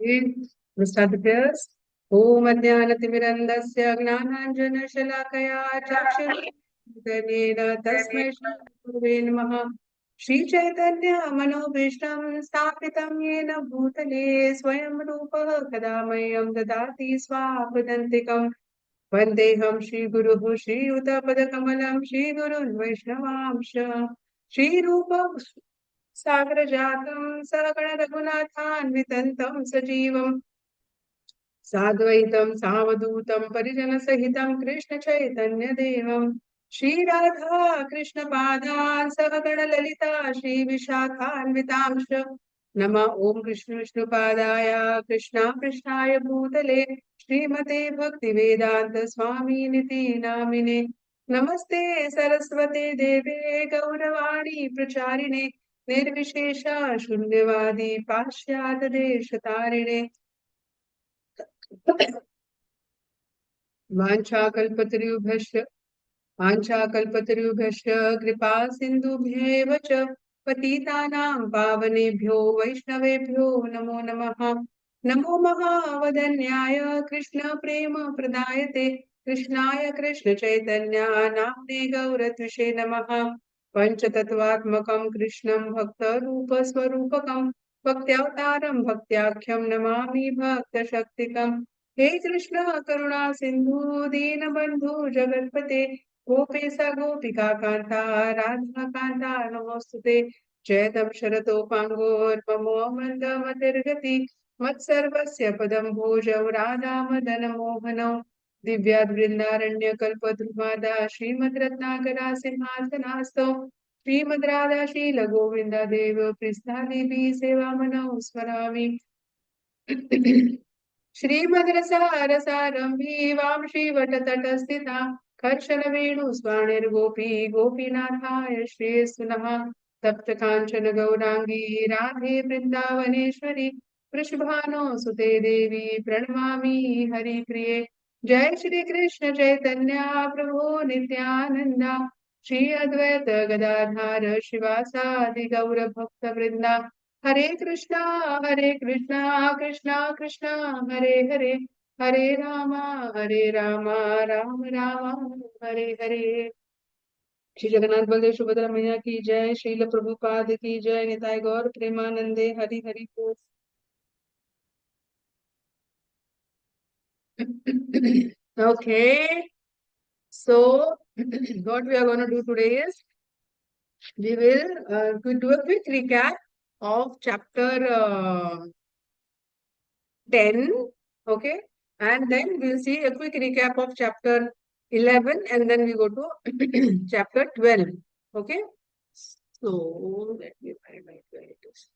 We'll start the prayers. Om Adhyanathimirandaस्य Gnananjana-Shalakaya Chakshurudhanena Tasmai Shri Gurave Namaha. Shri Chaitanya Manobhishtam Sthapitam Yena Bhutale Swayam Rupa Kadamayam Dadati Swapadantikam Vandeham Shri Guruhu Shri Uttapadakamalam Shri Gurun Vaishnavamsha Shri Rupa Sagrajatam Sakara Raghunathanvitantam Sajivam साद्वैतं सावधूतं परिजनसहितं कृष्णचैतन्यदेवं Shri Radha कृष्णपादान् सहगणललिता श्रीविशाखान्वितांश्च नमः ॐ कृष्णविष्णुपादाय कृष्णाय भूतले श्रीमते भक्तिवेदान्त स्वामिनिति नामिने नमस्ते सरस्वते देवे गौरवाणी प्रचारिणे निर्विशेष शून्यवादी पाश्चात्यदेशतारिणे वाञ्छाकल्पतरुभ्यश्च कृपा सिन्धुभ्येव च पतितानां पावनेभ्यो वैष्णवेभ्यो नमो नमः। नमो महावदन्याय कृष्ण प्रेम प्रदायते कृष्णाय कृष्ण चैतन्य नाम्ने गौरत्विषे नमः। पंचतत्वात्मकं कृष्णं भक्तरूप स्वरूपकं भक्त्यावतारं भक्त्याख्यं नमामि भक्तशक्तिकम्। हे कृष्ण करुणा सिंधु दीनबंधु जगत्पते गोपेशा गोपिका कांता राधा कांता नमोस्तुते जयतं शरतो पांगोर्ममो मंदमतिर्गति मत्सर्वस्य पदं भोजौ राधा मदन मोहनौ दिव्याद्वृन्दारण्यकल्पद्रुमादा श्रीमद्रत्नाकरा सिंहासनास्थौ श्रीमद् राधा शील गोविंदा देव पृष्ठादेवी सेवामनौ स्मरामि श्रीमद्रसारसारम्भी वांशी वटतटस्थिता कर्शनवेणुस्वाणिर्गोपी गोपीनाथाय श्रेयस्सुनः तप्त काञ्चन गौराङ्गी राधे वृन्दावनेश्वरी वृषभानो सुते देवी प्रणमामि हरिप्रिये जय श्री कृष्ण चैतन्य प्रभु नित्यानंद श्री अद्वैत गदाधर शिवासादि गौर भक्त वृंदा हरे कृष्णा कृष्णा कृष्णा हरे हरे हरे राम राम राम हरे हरे। श्री जगन्नाथ बलदेव सुभद्रा मैया की जय। श्रील प्रभुपाद की जय। निताय गौर प्रेमानंदे हरि हरि बोल। Okay, so what we are going to do today is we will do a quick recap of chapter 10, okay, and then we'll see a quick recap of chapter 11, and then we go to chapter 12, okay. So let me find my where it is.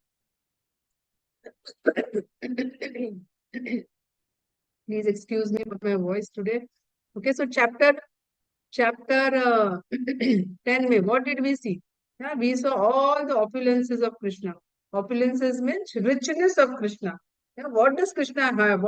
Please excuse me for my voice today. Okay, so chapter 10 में what did we see? Yeah, we saw all the opulences of Krishna. Opulences means richness of Krishna. Yeah, what does Krishna have?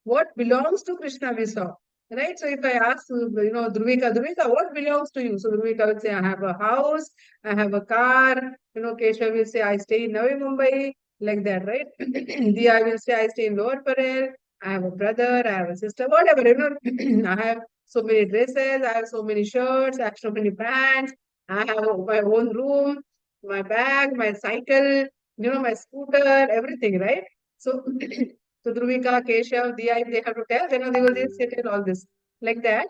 What belongs to Krishna we saw. Right? So if I ask, Druvika, what belongs to you? So Druvika will say, I have a house, I have a car. Keshav will say, I stay in Navi Mumbai, like that, right? Diya will say, I stay in Lower Parel, I have a brother, I have a sister, whatever, I have so many dresses, I have so many shirts, I have so many pants, I have my own room, my bag, my cycle, my scooter, everything, right? So, so Druvika, Keshav, Diya, if they have to tell, then they will just tell all this. Like that.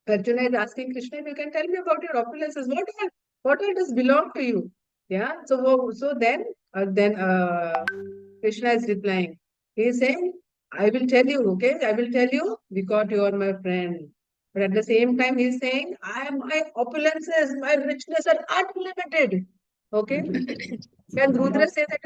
Arjuna is asking Krishna, if you can tell me about your opulences, what all does belong to you? Yeah. So then Krishna is replying. He is saying, I will tell you, okay? I will tell you because you are my friend. But at the same time, he is saying, my opulences, my richness are unlimited. Okay? Can Rudra say that,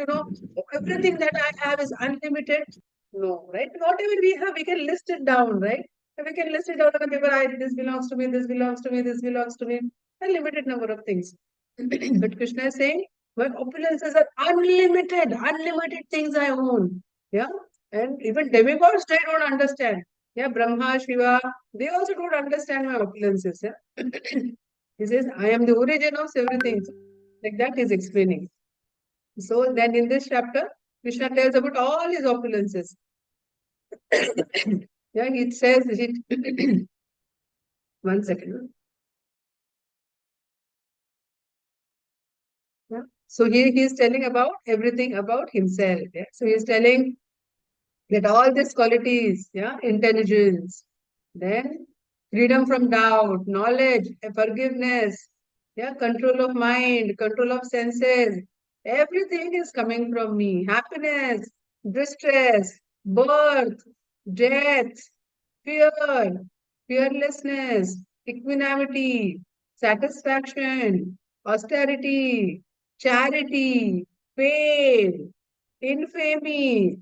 everything that I have is unlimited? No, right? Whatever we have, we can list it down, right? And we can list it down on the paper. This belongs to me, this belongs to me, this belongs to me. A limited number of things. But Krishna is saying, my opulences are unlimited. Unlimited things I own. Yeah. And even demigods, they don't understand. Yeah. Brahma, Shiva, they also don't understand my opulences. Yeah. He says, I am the origin of everything. Like that he's explaining. So then in this chapter, Krishna tells about all his opulences. Yeah, he says it. One second. Yeah. So here he is telling about everything about himself. Yeah. So he is telling that all these qualities, yeah, intelligence, then freedom from doubt, knowledge, forgiveness, yeah, control of mind, control of senses, everything is coming from me. Happiness, distress, birth, death, fear, fearlessness, equanimity, satisfaction, austerity, charity, fame, infamy.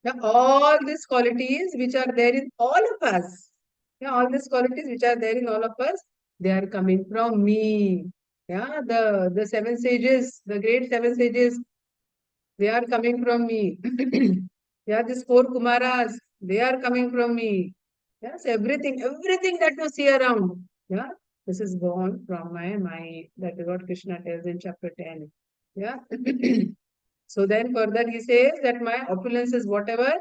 Now, all these qualities which are there in all of us, yeah, all these qualities which are there in all of us, they are coming from me. Yeah, the seven sages, the great seven sages, they are coming from me. Yeah, these four Kumaras, they are coming from me. Yes, everything that you see around. Yeah, this is born from my mind. That is what Krishna tells in chapter 10. Yeah. So then further he says that my opulences, whatever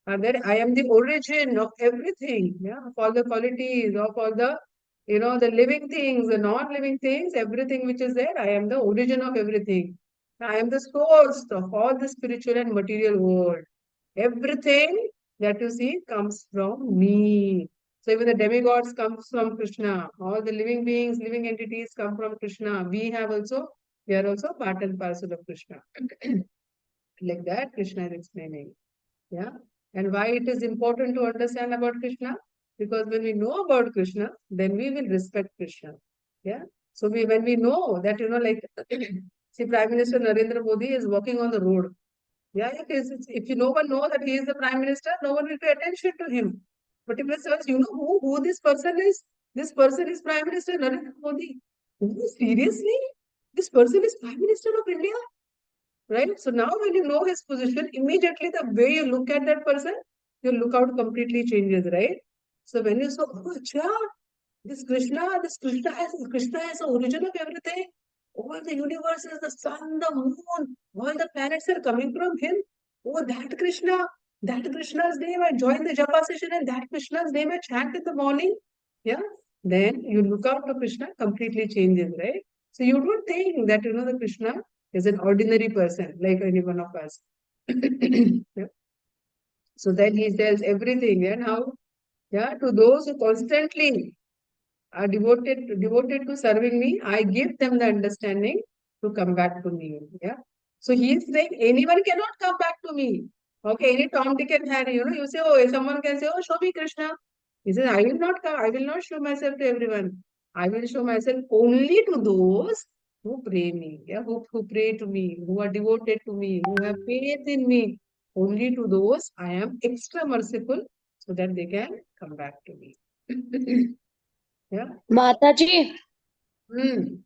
are there, I am the origin of everything, yeah, of all the qualities, of all the, the living things, the non-living things, everything which is there, I am the origin of everything. I am the source of all the spiritual and material world. Everything that you see comes from me. So even the demigods comes from Krishna. All the living beings, living entities come from Krishna. We are also part and parcel of Krishna. Like that, Krishna is explaining. Yeah. And why it is important to understand about Krishna? Because when we know about Krishna, then we will respect Krishna. Yeah. So when we know that, like, see, Prime Minister Narendra Modi is walking on the road. Yeah, if no one knows that he is the Prime Minister, no one will pay attention to him. But if it says, who this person is? This person is Prime Minister Narendra Modi. Oh, seriously? This person is Prime Minister of India? Right? So now when you know his position, immediately the way you look at that person, your lookout completely changes, right? So when you say, oh, acha, Krishna has the origin of everything. All the universes, the sun, the moon, all the planets are coming from him. Oh, that Krishna's name, I join the japa session and that Krishna's name I chant in the morning. Yeah. Then you look out to Krishna, completely changes, right? So you don't think that, the Krishna is an ordinary person like any one of us. Yeah. So then he tells everything and how, yeah, to those who constantly are devoted to serving me, I give them the understanding to come back to me. Yeah. So he is saying anyone cannot come back to me. Okay, any Tom, Dick, and Harry, you say, oh, someone can say, oh, show me Krishna. He says, I will not come, I will not show myself to everyone. I will show myself only to those who pray me, yeah, who pray to me, who are devoted to me, who have faith in me. Only to those I am extra merciful so that they can come back to me. Yeah. Mataji, Hmm.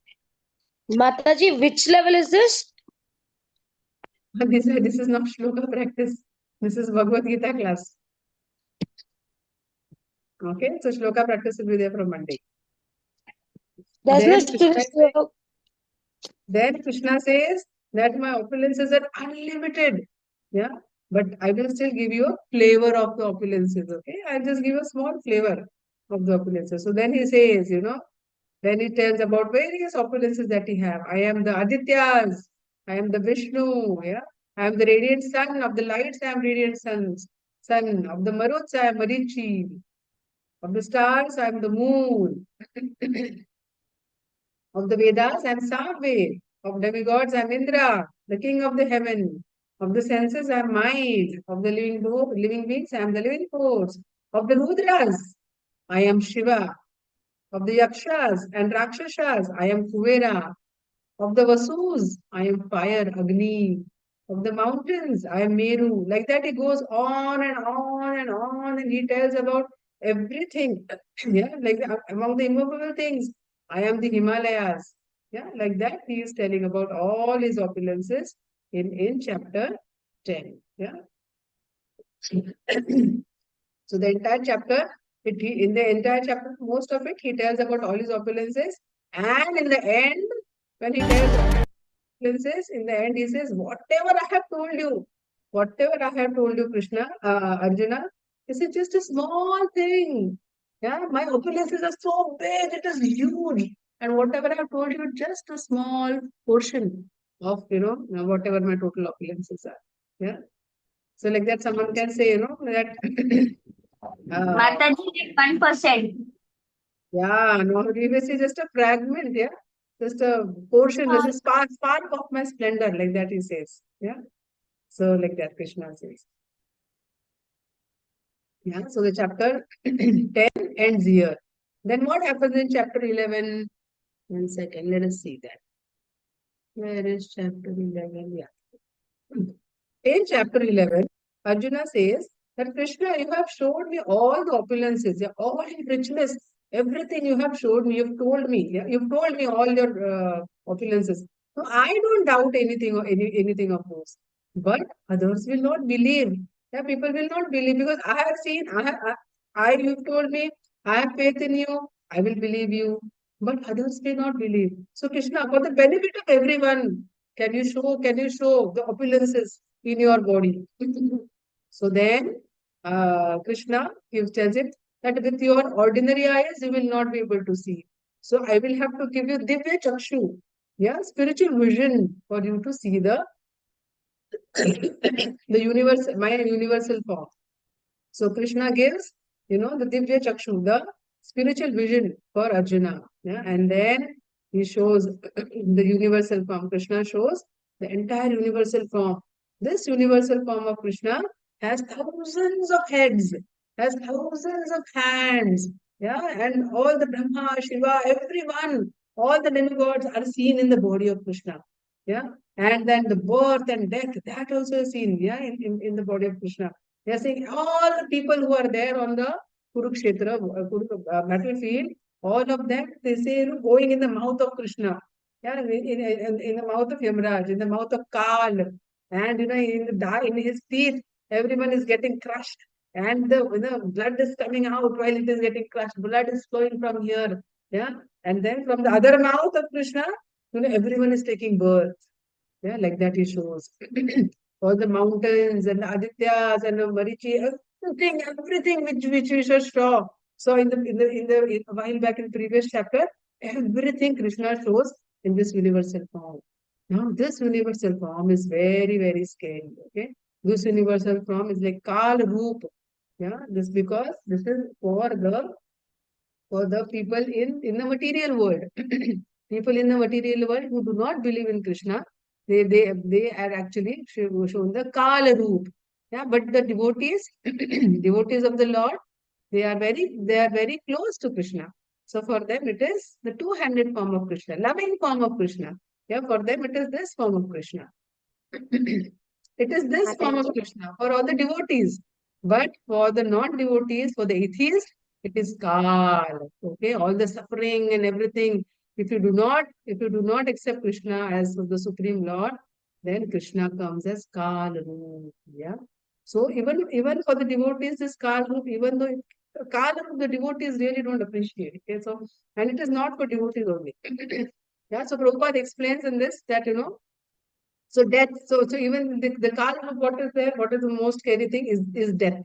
Mataji, which level is this? This is not shloka practice. This is Bhagavad Gita class. Okay, so shloka practice will be there from Monday. There's no Then Krishna says that my opulences are unlimited. Yeah, but I will still give you a flavor of the opulences. Okay, I'll just give a small flavor of the opulences. So then he says, then he tells about various opulences that he have. I am the Adityas. I am the Vishnu. Yeah. I am the radiant sun of the lights. I am radiant sun of the Maruts. I am Marichi. Of the stars, I am the moon. Of the Vedas, I am Samved. Of demigods, I am Indra, the king of the heaven. Of the senses, I am mind. Of the living beings, I am the living force. Of the Rudras, I am Shiva. Of the Yakshas and Rakshasas, I am Kuvera. Of the Vasus, I am fire, Agni. Of the mountains, I am Meru. Like that, it goes on and on and on, and he tells about everything. Yeah, like among the immovable things, I am the Himalayas. Yeah, like that, he is telling about all his opulences in chapter 10. Yeah. So the entire chapter, in the entire chapter, most of it, he tells about all his opulences. And in the end, when he tells opulences, in the end he says, whatever I have told you, whatever I have told you, Krishna, Arjuna, this is just a small thing. Yeah, my opulences are so big, it is huge. And whatever I have told you, just a small portion of, whatever my total opulences are. Yeah. So like that, someone can say, that uh, Mataji, 1%. yeah, no, we say just a fragment, yeah. Just a portion, just a spark of my splendor, like that he says. Yeah. So like that Krishna says. Yeah. So the chapter 10 ends here. Then what happens in chapter 11? 1 second, let us see that. Where is chapter 11? Yeah. In chapter 11, Arjuna says that Krishna, you have showed me all the opulences, yeah, all richness, everything you have showed me, you've told me, yeah, you've told me all your opulences. So I don't doubt anything or anything of those. But others will not believe. Yeah, people will not believe because I have seen, you've told me, I have faith in you, I will believe you. But others may not believe. So Krishna, for the benefit of everyone, can you show the opulences in your body? So then Krishna gives tells it that with your ordinary eyes you will not be able to see. So I will have to give you divya chakshu, yeah, spiritual vision for you to see the the universal, my universal form. So Krishna gives, the Divya Chakshu, the spiritual vision for Arjuna. Yeah? And then he shows the universal form. Krishna shows the entire universal form. This universal form of Krishna has thousands of heads, has thousands of hands. Yeah, and all the Brahma, Shiva, everyone, all the demigods are seen in the body of Krishna. Yeah, and then the birth and death, that also is seen, yeah, in the body of Krishna. They are saying all the people who are there on the Kurukshetra battlefield, all of them, they say, going in the mouth of Krishna. Yeah, in the mouth of Yamraj, in the mouth of Kal, and in his teeth, everyone is getting crushed. And the blood is coming out while it is getting crushed. Blood is flowing from here. Yeah. And then from the other mouth of Krishna, everyone is taking birth. Yeah, like that he shows. All the mountains and the Adityas and the Marichi, everything which we should show. So a while back in previous chapter, everything Krishna shows in this universal form. Now this universal form is very, very scary. Okay. This universal form is like Kal Roop. Yeah, this because this is for the people in the material world. People in the material world who do not believe in Krishna, they are actually shown the Kala Roop. Yeah, but the devotees, devotees of the Lord, they are very close to Krishna. So for them it is the two-handed form of Krishna, loving form of Krishna. Yeah, for them it is this form of Krishna. It is this form of Krishna for all the devotees. But for the non-devotees, for the atheists, it is Kal. Okay, all the suffering and everything. If you do not accept Krishna as the Supreme Lord, then Krishna comes as Kal Roop. Yeah. So even for the devotees, this Kal Roop, even though Kal Roop, the devotees really don't appreciate. Okay, so and it is not for devotees only. Yeah. So Prabhupada explains in this that so death, so even the cause of what is there, what is the most scary thing is death.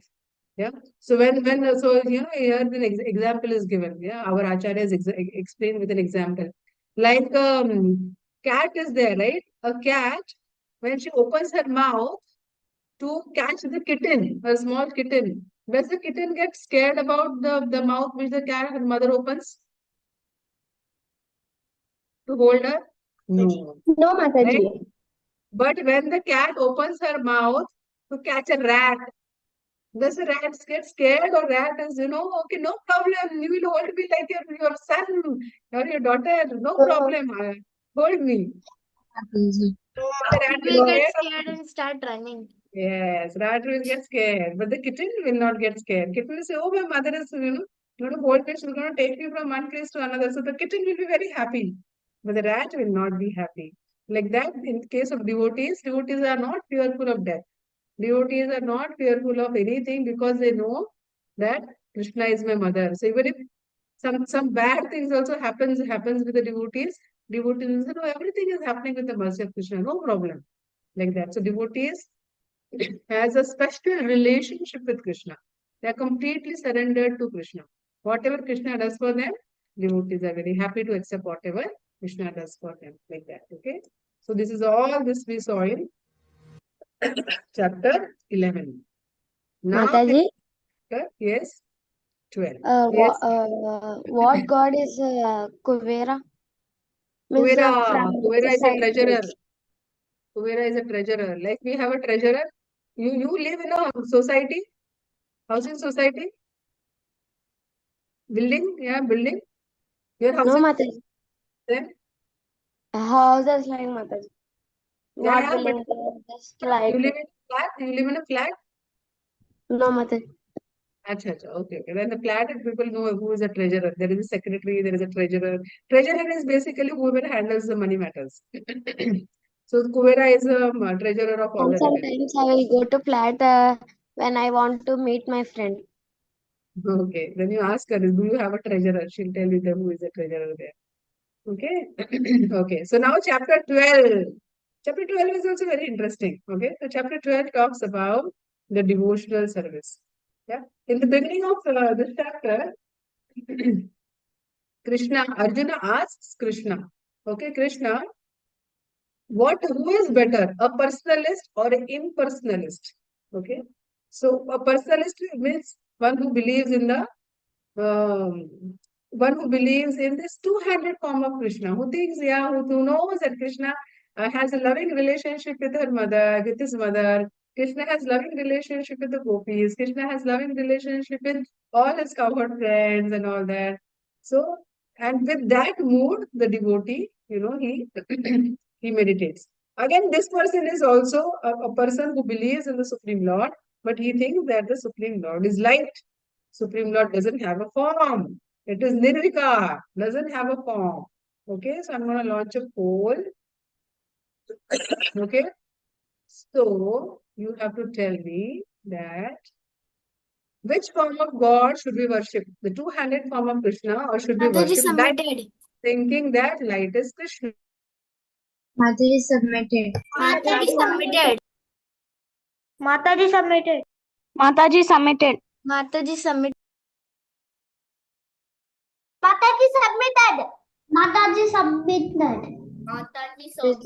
Yeah. So so here the example is given. Yeah, our acharyas explain with an example. Like cat is there, right? A cat, when she opens her mouth to catch the kitten, a small kitten, does the kitten get scared about the mouth which the cat her mother opens to hold her? No. No, Right? Mataji. But when the cat opens her mouth to catch a rat, does the rat get scared or rat is, okay, no problem. You will hold me like your son or your daughter. No problem. Hold me. The rat It is will get scared of scared and start running. Yes, rat will get scared, but the kitten will not get scared. Kitten will say, "Oh, my mother is, going to hold me. She's going to take me from one place to another." So the kitten will be very happy, but the rat will not be happy. Like that, in case of devotees are not fearful of death. Devotees are not fearful of anything because they know that Krishna is my mother. So even if some bad things also happens with the devotees, Devotees will say, no, everything is happening with the mercy of Krishna, no problem. Like that. So devotees has a special relationship with Krishna. They are completely surrendered to Krishna. Whatever Krishna does for them, devotees are very happy to accept whatever Krishna does for them. Like that. Okay. So this is all this we saw in chapter 11. Now, Mataji, yes, 12. Yes, what god is Kuvera? Means Kuvera. from Kuvera the is a side. treasurer. Kuvera is a treasurer. Like we have a treasurer. You live in a society, housing society, building, yeah, building. Your house No, is Mataji. there. Houses like Mataji. Yeah, Not yeah, but building, just like. you live in a flat. You live in a flat. No, Mataji. Acha, acha. Okay, okay. Then the flat people know who is a treasurer. There is a secretary. There is a treasurer. Treasurer is basically whoever handles the money matters. So Kuvera is a treasurer of all And the revenue. sometimes I will go to flat when I want to meet my friend. Okay. Then you ask her, do you have a treasurer? She'll tell you who is the treasurer there. Okay. Okay. So now chapter 12. Chapter 12 is also very interesting. Okay. So chapter 12 talks about the devotional service. Yeah. In the beginning of this chapter, Arjuna asks Krishna, okay, Krishna, who is better, a personalist or an impersonalist? Okay. So a personalist means one who believes in the um, one who believes in this two-handed form of Krishna, who thinks, yeah, who knows that Krishna has a loving relationship with her mother, with his mother. Krishna has loving relationship with the gopis. Krishna has loving relationship with all his cowherd friends and all that. So, and with that mood, the devotee, he he meditates. Again, this person is also a person who believes in the Supreme Lord, but he thinks that the Supreme Lord is light. Supreme Lord doesn't have a form. It is Nirvikar, doesn't have a form. Okay, so I'm going to launch a poll. Okay, so you have to tell me that which form of God should we worship? The two-handed form of Krishna, or should we Mataji worship that submitted. thinking that light is Krishna? Mataji submitted. Mataji submitted. Mataji submitted. Mataji submitted. Mataji submitted. Mataji submitted. Mataji submitted.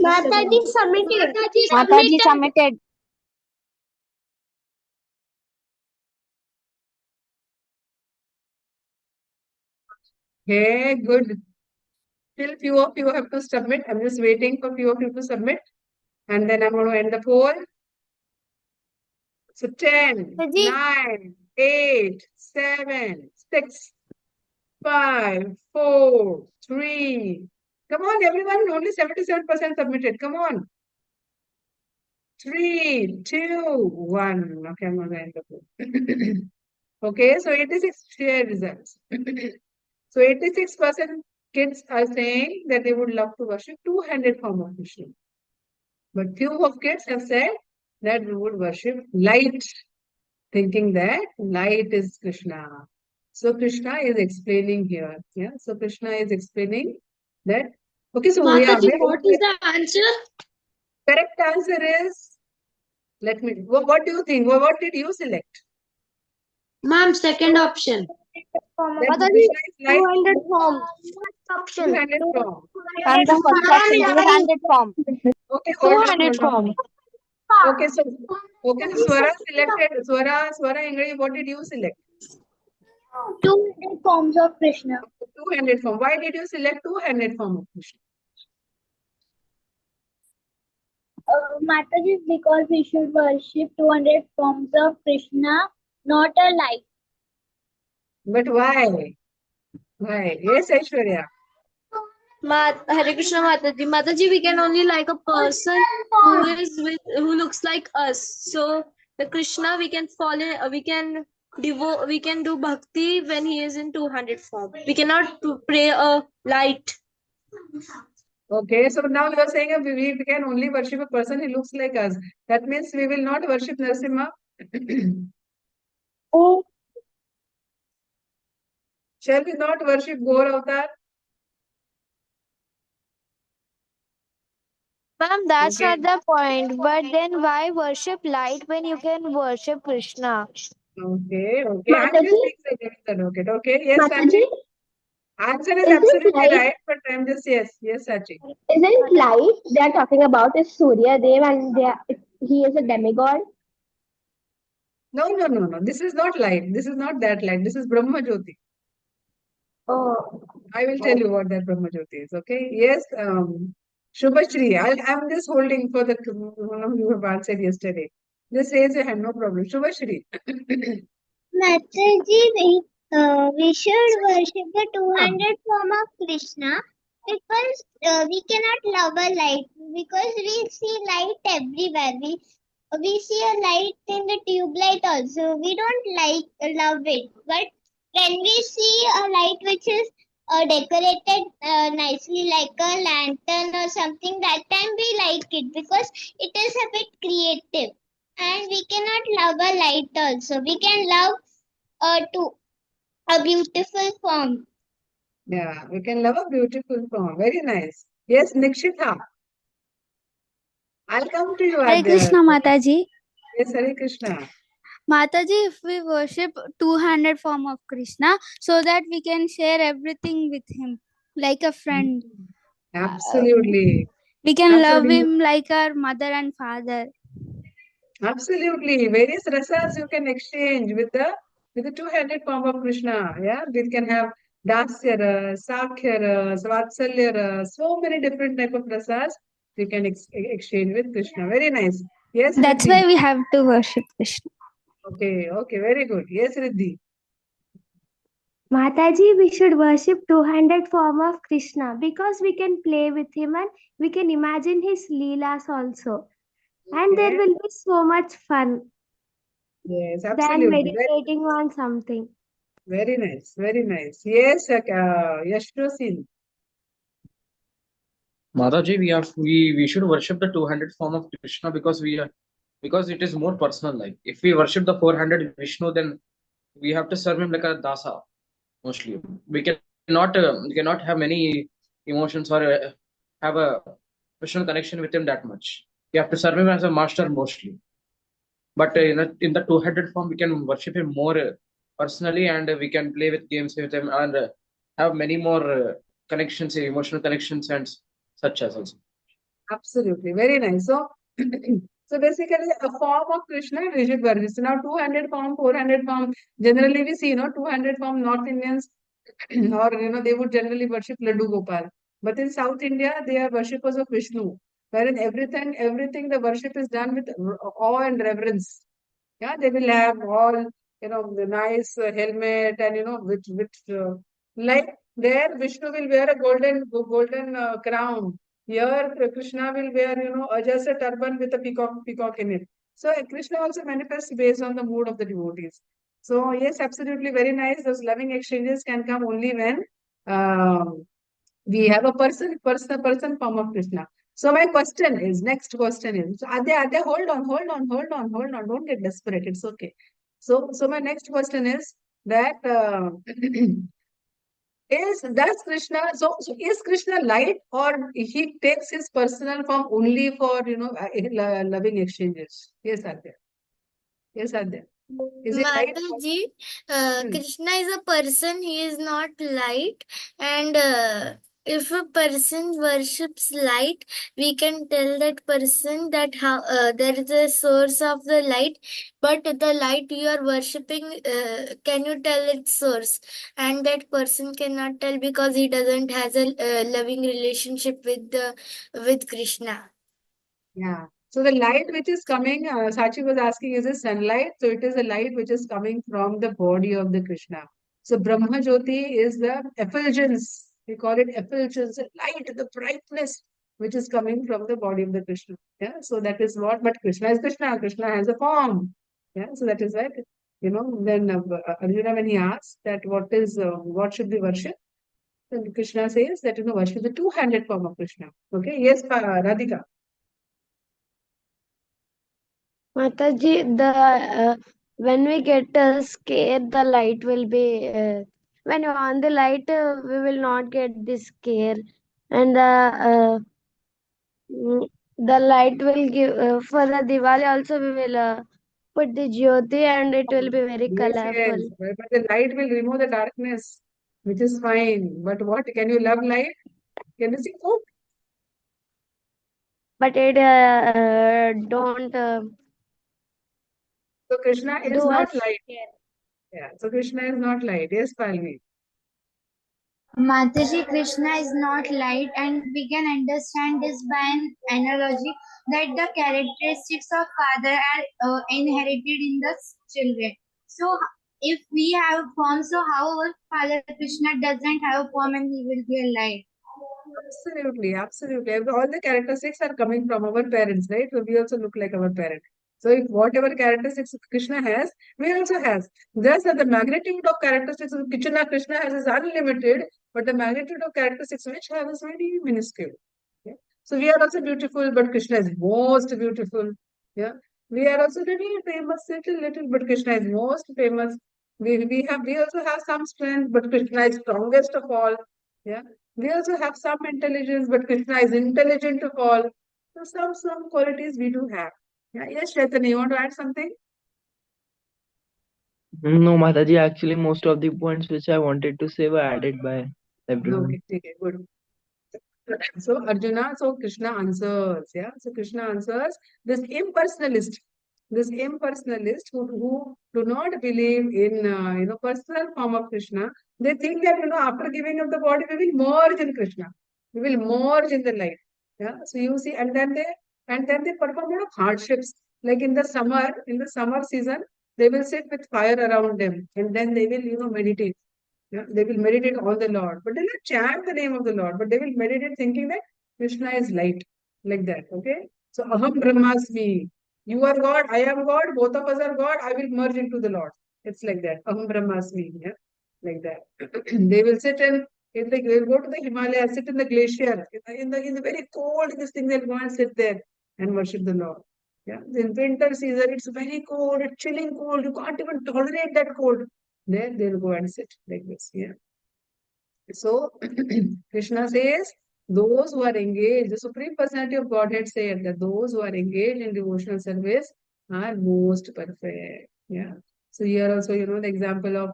Mataji submitted. Mataji submitted. Hey, good. Still few of you have to submit. I'm just waiting for few of you to submit. And then I'm going to end the poll. So 10, Mataji. 9, 8, 7, 6, 5, 4, 3. Come on, everyone. Only 77% submitted. Come on. 3, 2, 1. Okay, I'm going to end the poll. Okay, so 86 share results. So 86% kids are saying that they would love to worship two-handed form of Krishna. But few of kids have said that we would worship light, thinking that light is Krishna. So Krishna is explaining here. Yeah. So Krishna is explaining that. Okay. So Mataji, what is the answer? correct answer is. Let me. What do you think? What did you select? Ma'am, second option. That Mataji, Krishna is light, 200 forms. two-handed form. And the first option, two-handed form. Okay. Hold on. Two-handed Hold on. form. Okay. So Swara selected. Swara Ingray. What did you select? Two-handed forms of Krishna. Two-handed form. Why did you select two-handed form of Krishna? Mataji, because we should worship 200 forms of Krishna, not a light. But why? Why? Yes, Aishwarya. Hare Krishna Mataji. Mataji, we can only like a person who looks like us. So the Krishna we can follow, we can do bhakti when he is in 200 form. We cannot pray a light. Okay, so now you are saying we can only worship a person who looks like us. That means we will not worship Narasimha. Oh, Shall we not worship Gaur Avatar? Ma'am, that's Okay. not the point. But then why worship light when you can worship Krishna? Okay. Okay. I'm just Mataji, being suggested. Okay. Okay. Yes, Mataji, Sachi. Answer is isn't absolutely light, right, but I'm just yes. Yes, Sachi. isn't light they are talking about is Surya Dev and he is a demigod? No, no, no, no. This is not light. This is not that light. This is Brahma Jyoti. Oh, I will tell you what that Brahma Jyoti is. Okay. Yes. Shubhashri. I'm just holding for the one of you who have answered yesterday. Just raise your hand. No problem. Shubhashri. Mataji, we should worship the Ah, 200 form of Krishna because we cannot love a light because we see light everywhere. We see a light in the tube light also. We don't love it, but when we see a light which is decorated nicely like a lantern or something, that time we like it because it is a bit creative. And we cannot love a light also. We can love to a beautiful form. yeah. We can love a beautiful form. Very nice. Yes, Nikshita. I'll come to you Hare at the. Krishna Mataji. Yes, Hare Krishna. Mataji, if we worship 200 form of Krishna, so that we can share everything with him like a friend. Absolutely. We can love Absolutely. him like our mother and father. Absolutely. Various rasas you can exchange with the two-handed form of Krishna. Yeah. We can have Dasya ras, Sakhya ras, Vatsalya ras, so many different type of rasas we can exchange with Krishna. Very nice. Yes, That's Riddhi. why we have to worship Krishna. Okay, okay, very good. Yes, Riddhi. Mataji, we should worship two-handed form of Krishna because we can play with him and we can imagine his leelas also. And there Okay. will be so much fun Yes, than absolutely. meditating on something. Very nice. Very nice. Yes, Yashrosin. Mataji, we should worship the 200 form of Krishna because it is more personal. Like if we worship the 400 Vishnu, then we have to serve him like a dasa mostly. We cannot have many emotions or have a personal connection with him that much. We have to serve him as a master mostly. But in the 200 form, we can worship him more personally, and we can play with games with him and have many more connections, emotional connections, and such as also. Absolutely. Very nice. So, so basically, a form of Krishna, we should worship. So now 200 form, 400 form. Generally, we see, 200 form North Indians, or, they would generally worship Laddu Gopal. But in South India, they are worshippers of Vishnu, wherein everything the worship is done with awe and reverence. Yeah, they will have all, the nice helmet and, like there Vishnu will wear a golden crown. Here Krishna will wear, just a turban with a peacock in it. So Krishna also manifests based on the mood of the devotees. So yes, absolutely very nice. Those loving exchanges can come only when we have a person form of Krishna. So my next question is, so are they, hold on, don't get desperate. It's okay. So my next question is that does Krishna, so is Krishna light or he takes his personal form only for, loving exchanges? Yes, Adya. Yes, Adya. Is it light? Mataji, Hmm. Krishna is a person, he is not light. And if a person worships light, we can tell that person that how there is a source of the light, but the light you are worshipping, can you tell its source? And that person cannot tell because he doesn't has a loving relationship with Krishna. Yeah. So the light which is coming, Sachi was asking, is it sunlight? So it is a light which is coming from the body of the Krishna. So Brahma Jyoti is the effulgence. We call it effulgence, the light, the brightness which is coming from the body of the Krishna. Yeah. So that is what, but Krishna is Krishna. Krishna has a form. Yeah. So that is why, when Arjuna, when he asks that what should be worshipped, then Krishna says that, worship the two-handed form of Krishna. Okay. Yes, Radhika. Mataji, when we get scared, the light will be when you on the light, we will not get this scare, and The light will give for the Diwali also we will put the jyoti and it will be very Yes, colorful. yes. But the light will remove the darkness, which is fine. But what? Can you love light? Can you see? Oh, But it don't so Krishna is do not us light. care. Yeah. So Krishna is not light. Yes, Palvi. Mataji, Krishna is not light, and we can understand this by an analogy that the characteristics of father are inherited in the children. So, if we have form, so how our father Krishna doesn't have a form and he will be a light? Absolutely, absolutely. All the characteristics are coming from our parents, right? So we also look like our parent. So if whatever characteristics Krishna has, we also has. Just that the magnitude of characteristics of Krishna has is unlimited, but the magnitude of characteristics which have is very minuscule. Yeah. So we are also beautiful, but Krishna is most beautiful. Yeah. We are also little famous, little, but Krishna is most famous. We also have some strength, but Krishna is strongest of all. Yeah. We also have some intelligence, but Krishna is intelligent of all. So some qualities we do have. Yeah. Yes, Chaitanya, you want to add something? No, Mataji, actually, most of the points which I wanted to say were added by everyone. Okay, good. So Arjuna, so Krishna answers, yeah. So Krishna answers this impersonalist, who do not believe in personal form of Krishna. They think that after giving up the body, we will merge in Krishna, we will merge in the light. Yeah. So you see, and then they perform hardships. Like in the summer season, they will sit with fire around them, and then they will meditate. Yeah, they will meditate on the Lord, but they will not chant the name of the Lord, but they will meditate thinking that Krishna is light, like that. Okay, so Aham Brahmasmi. You are God, I am God, both of us are God. I will merge into the Lord. It's like that. Aham Brahmasmi. Yeah, like that. They will sit they'll go to the Himalayas, sit in the glacier, in the very cold. This thing they'll go and sit there and worship the Lord. Yeah, in winter season it's very cold, it's chilling cold. You can't even tolerate that cold. There they'll go and sit like this. Yeah. So Krishna says, those who are engaged, the Supreme Personality of Godhead said that those who are engaged in devotional service are most perfect. Yeah. So here also, the example of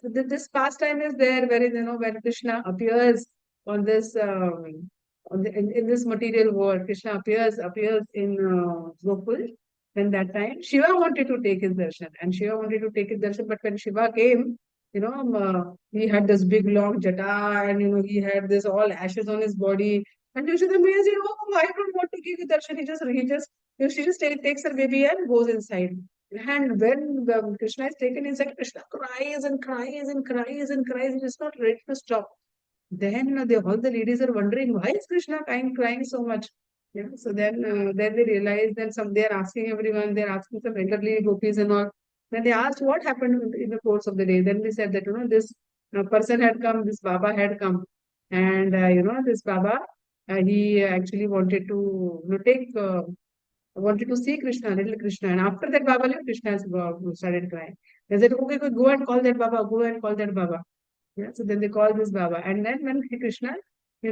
this pastime is there, wherein when Krishna appears on this in this material world. Krishna appears in Gokul. Then that time Shiva wanted to take his darshan, and Shiva wanted to take his darshan, but when Shiva came, he had this big long jata, and he had this all ashes on his body. And Yashoda said, "Oh, I don't want to give you darshan." She just takes her baby and goes inside. And when Krishna is taken inside, Krishna cries and cries and cries and cries. He is not ready to stop. Then all the ladies are wondering, why is Krishna crying so much? Yeah. So then they realize that they are asking everyone, they are asking some elderly gopis and all. Then they asked what happened in the course of the day. Then they said that this person had come, this Baba had come, and this Baba he actually wanted to take. Wanted to see Krishna, little Krishna. And after that Baba left, Krishna started crying. They said, okay, go and call that Baba, go and call that Baba. Yeah, so then they call this Baba. And then when Krishna, he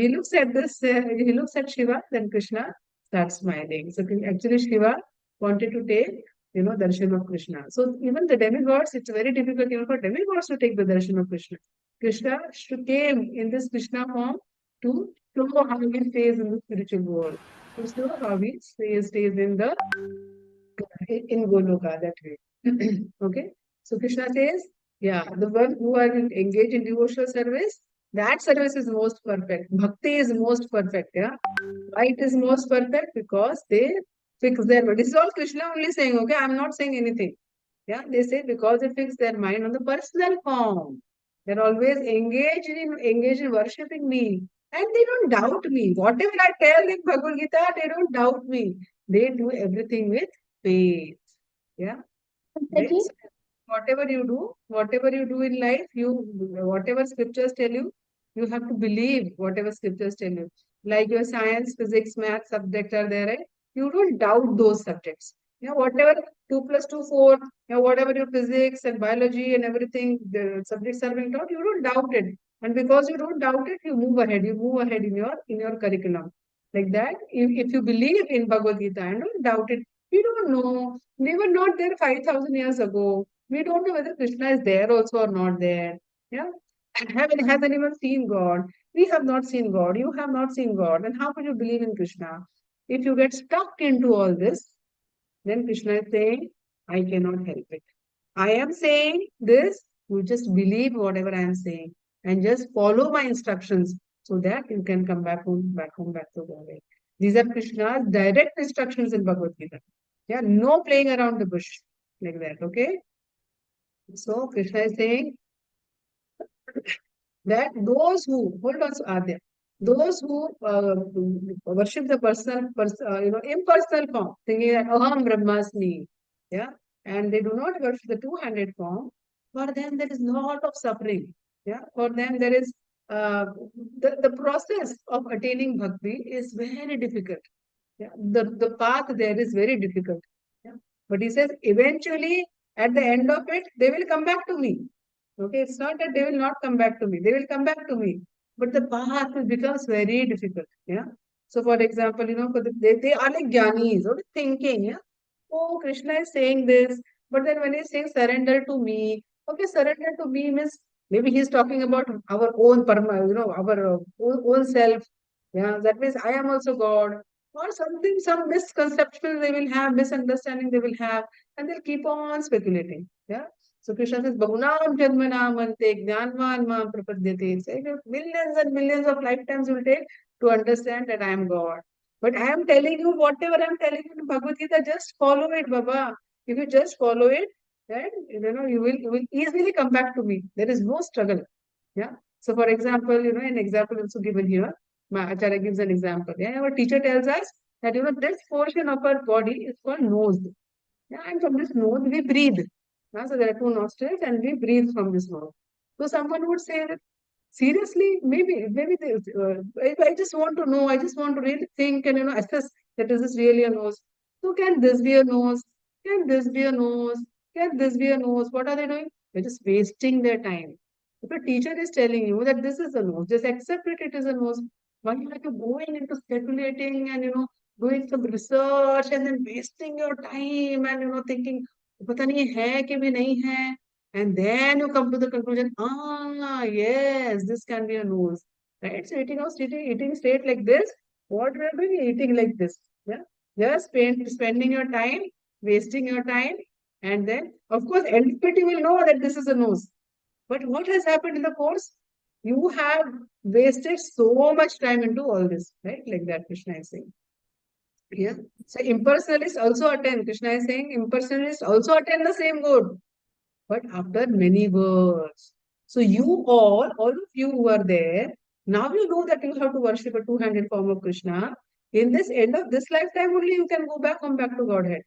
looks at he looks at Shiva, then Krishna starts smiling. So actually Shiva wanted to take, darshan of Krishna. So even the demigods, it's very difficult even for demigods to take the darshan of Krishna. Krishna came in this Krishna form to show how he stays in the spiritual world. To show how he stays in Goloka that way. Okay. So Krishna says, yeah, the one who are engaged in devotional service, that service is most perfect. Bhakti is most perfect. Yeah. Why it is most perfect? Because they fix their mind. This is all Krishna only saying, okay, I'm not saying anything. Yeah, they say because they fix their mind on the personal form. They're always engaged in worshipping me. And they don't doubt me. Whatever I tell in Bhagavad Gita, they don't doubt me. They do everything with faith. Yeah. Right? So whatever you do in life, whatever scriptures tell you, you have to believe whatever scriptures tell you. Like your science, physics, math subjects are there, right? You don't doubt those subjects. Whatever 2 plus 2, 4, whatever your physics and biology and everything, the subjects are being taught, you don't doubt it. And because you don't doubt it, you move ahead. You move ahead in your curriculum. Like that, if you believe in Bhagavad Gita and don't doubt it, we don't know. We were not there 5,000 years ago. We don't know whether Krishna is there also or not there. Yeah. Has anyone seen God? We have not seen God. You have not seen God. And how could you believe in Krishna? If you get stuck into all this, then Krishna is saying, I cannot help it. I am saying this, you just believe whatever I am saying and just follow my instructions so that you can come back home, back to God. These are Krishna's direct instructions in Bhagavad Gita. Yeah, no playing around the bush like that, okay? So Krishna is saying that those who, hold on, Adya, those who worship the impersonal form, thinking that Aham Brahmasmi, yeah, and they do not worship the two-handed form, for them there is lot of suffering. Yeah, for them there is the process of attaining bhakti is very difficult. Yeah, the path there is very difficult. Yeah, but he says eventually at the end of it they will come back to me. Okay, it's not that they will not come back to me. They will come back to me. But the path becomes very difficult. Yeah. So, for example, they are like jnanis or thinking, yeah. Oh, Krishna is saying this. But then when he's saying surrender to me, okay, surrender to me means maybe he's talking about our own our own self. Yeah, that means I am also God. Or something, some misconception they will have, misunderstanding they will have, and they'll keep on speculating. Yeah. So Krishna says, Bahunam Janmanam Ante Jnanvan Mam Prapadyate. So millions and millions of lifetimes will take to understand that I am God. But I am telling you, whatever I am telling you in Bhagavad Gita, just follow it, Baba. If you just follow it, then you will easily come back to me. There is no struggle. Yeah. So for example, an example also given here. My Acharya gives an example. Yeah, our teacher tells us that this portion of our body is called nose. Yeah, and from this nose we breathe. Yeah, so there are two nostrils and we breathe from this nose. So someone would say that seriously, maybe I just want to know, I just want to really think and assess that is this really a nose. So can this be a nose? Can this be a nose? Can this be a nose? What are they doing? They're just wasting their time. If a teacher is telling you that this is a nose, just accept it is a nose. Why are you going into speculating and doing some research and then wasting your time and thinking पता नहीं है कि भी नहीं है, and then you come to the conclusion, yes, this can be a nose, right? So eating straight like this, what we are doing, eating like this, yeah, just spending your time, wasting your time, and then of course LPT will know that this is a nose. But what has happened in the course? You have wasted so much time into all this, right? Like that Krishna is saying. Yeah. So impersonalists also attend. Krishna is saying impersonalists also attend the same goal, but after many births. So you all of you who are there, now you know that you have to worship a two-handed form of Krishna. In this end of this lifetime only you can go back, come back to Godhead.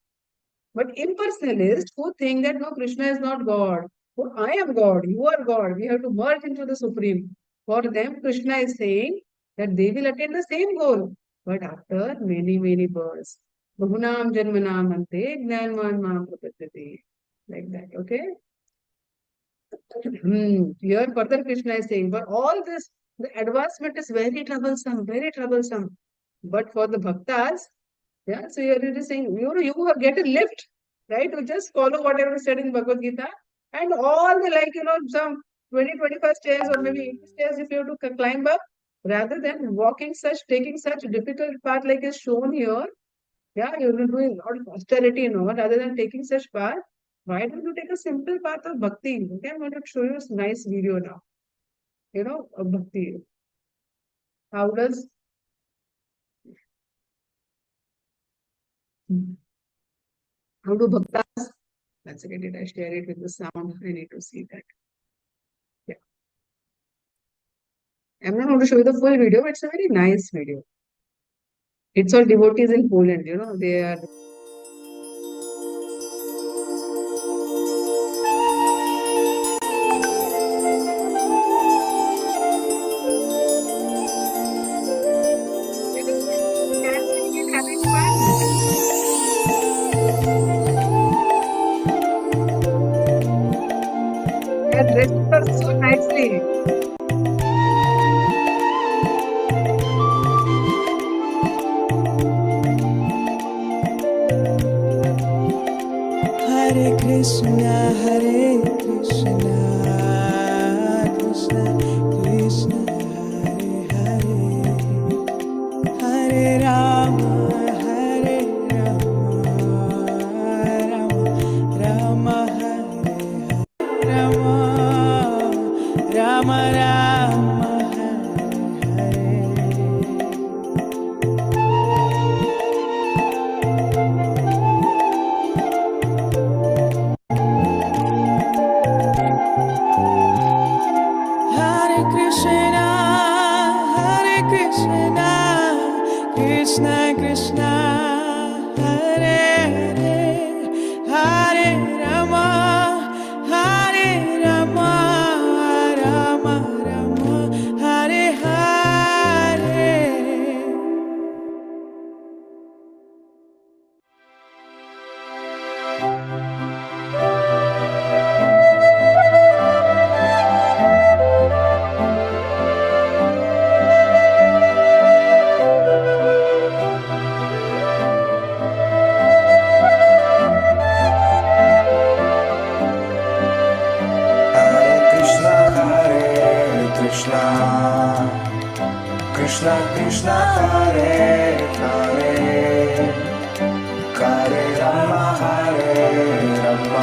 But impersonalists who think that no, Krishna is not God. Oh, I am God, you are God. We have to merge into the Supreme. For them, Krishna is saying that they will attain the same goal, but after many, many births. Bahunam janmanam ante jnanvan mam prapadyate. Like that, okay? Here further Krishna is saying, for all this, the advancement is very troublesome, very troublesome. But for the bhaktas, yeah, so here it is saying, you have get a lift, right? You just follow whatever is said in Bhagavad Gita, and all the some 20, 25 stairs or maybe 80 stairs if you have to climb up, rather than taking such difficult path like is shown here, yeah, you're doing a lot of austerity, rather than taking such path, why don't you take a simple path of bhakti? Okay, I'm going to show you a nice video now, of bhakti. How does how do bhaktas? That's okay. Did I share it with the sound? I need to see that. Yeah. I'm not going to show you the full video, but it's a very nice video. It's all devotees in Poland, they are. Dancing and having fun. They are dressed up so nicely. Krishna, Hare Krishna, Krishna Krishna, Hare Hare, Hare Rama, Hare Rama, Rama Hare Rama, Rama Rama Hare Hare Krishna, Krishna Krishna, Hare Hare, Hare Rama, Hare Rama,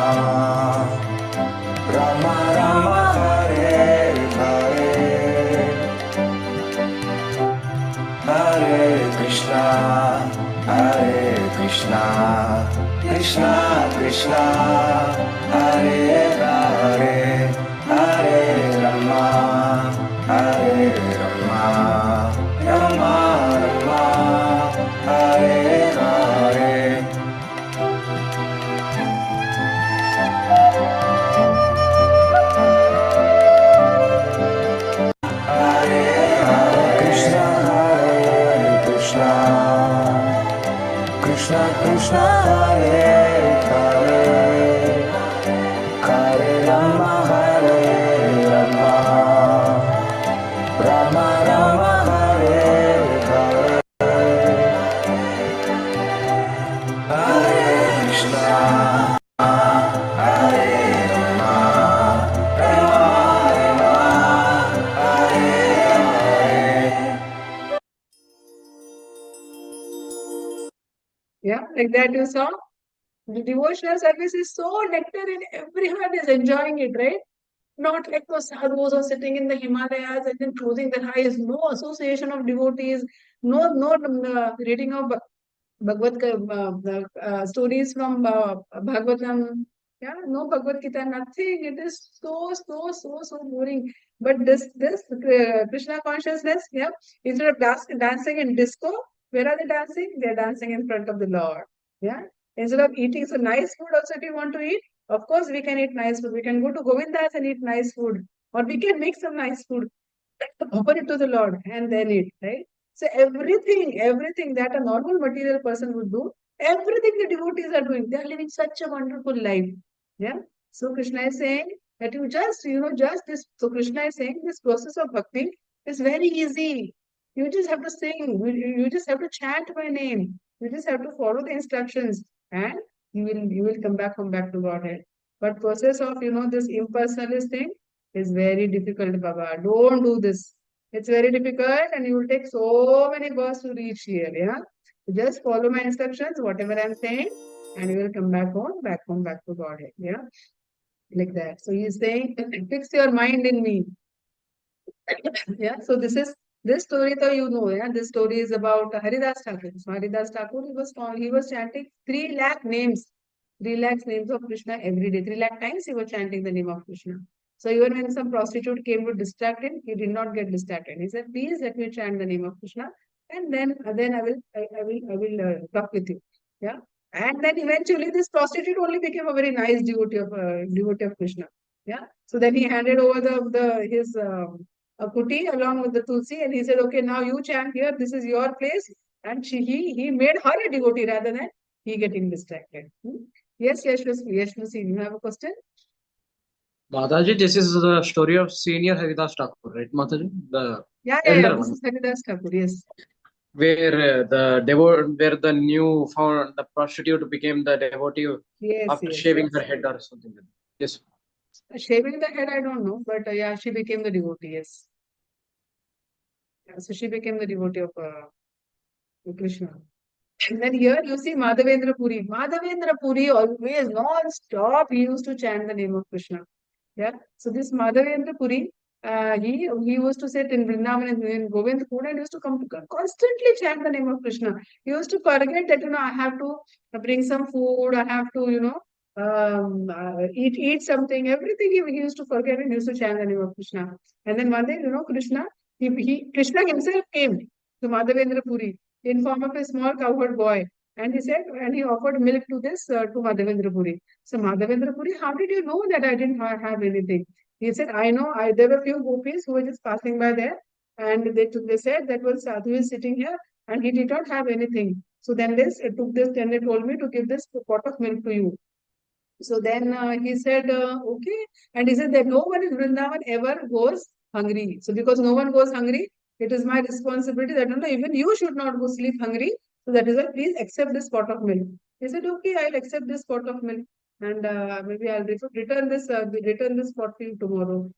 Rama Rama, Hare Hare. Hare Krishna, Krishna Krishna, Hare Hare, Hare Rama, Hare Rama, Rama Rama, Hare Hare, Hare Krishna, Krishna Krishna, Hare Hare, Hare Rama, Rama Rama, Hare Hare. Krishna, Krishna Krishna, Hare Hare, Hare Rama, Hare Rama, Rama Rama, Hare Hare, Hare Krishna, Hare Rama, Rama Rama, Hare Hare. Yeah, like that you saw. The devotional service is so nectar and everyone is enjoying it, right? Not like those sadhus are sitting in the Himalayas and then closing their eyes. No association of devotees, no reading of stories from Bhagavatam. Yeah, no Bhagavad Gita, nothing. It is so boring. But this Krishna consciousness, yeah, instead of dancing in disco, where are they dancing? They are dancing in front of the Lord. Yeah, instead of eating so nice food, also if you want to eat, of course we can eat nice food. We can go to Govindas and eat nice food, or we can make some nice food, offer it to the Lord, and then eat. Right. So everything that a normal material person would do, everything the devotees are doing. They are living such a wonderful life. Yeah. So Krishna is saying that you just this. So Krishna is saying this process of bhakti is very easy. You just have to sing. You just have to chant my name. You just have to follow the instructions, and you will come back to Godhead. But process of this impersonalist thing is very difficult, Baba. Don't do this. It's very difficult and you will take so many bus to reach here. Yeah. Just follow my instructions, whatever I'm saying, and you will come back back to Godhead. Yeah. Like that. So he's saying, fix your mind in me. Yeah. So this story though yeah. This story is about Haridas Thakur. So Haridas Thakur, he was chanting 3 lakh names. 3 lakhs names of Krishna every day. 3 lakh times he was chanting the name of Krishna. So even when some prostitute came to distract him, he did not get distracted. He said, "Please let me chant the name of Krishna, and then I will talk with you." Yeah, and then eventually this prostitute only became a very nice devotee of Krishna. Yeah, so then he handed over the his a kuti along with the tulsi, and he said, "Okay, now you chant here. This is your place." And he made her a devotee rather than he getting distracted. Yes, Yashwasi, you have a question? Mataji, this is the story of senior Haridas Thakur, right, Mataji? The Yeah, elder this one. is Haridas Thakur, yes. where the new found the prostitute became the devotee Yes, after yes, shaving yes. her head or something like that. Yes. Shaving the head, I don't know, but yeah, she became the devotee. Yes. Yeah, so she became the devotee of Krishna. And then here you see Madhavendra Puri. Madhavendra Puri always non-stop he used to chant the name of Krishna. Yeah. So this Madhavendra Puri, he used to sit in Vrindavan and in Govindpur and used to constantly chant the name of Krishna. He used to forget that I have to bring some food, I have to eat something. Everything he used to forget and he used to chant the name of Krishna. And then one day Krishna Krishna himself came to Madhavendra Puri in form of a small cowherd boy. And he said, and he offered milk to to Madhavendra Puri. So Madhavendra Puri, how did you know that I didn't have anything? He said, I know, there were few gopis who were just passing by there, and they said that was Sadhu is sitting here, and he did not have anything. So then then they told me to give this pot of milk to you. So then he said, okay. And he said that no one in Vrindavan ever goes hungry. So because no one goes hungry, it is my responsibility that no, even you should not go sleep hungry. So that is why please accept this pot of milk. He said, okay, I'll accept this pot of milk. And maybe I'll return this pot to you tomorrow.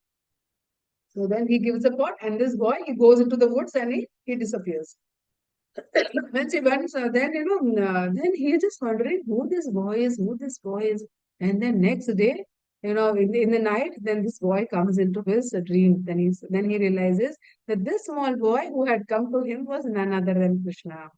So then he gives the pot, and this boy, he goes into the woods and he disappears. When she went, then then he is just wondering who this boy is. And then next day, in the night, then this boy comes into his dream. Then he realizes that this small boy who had come to him was none other than Krishna.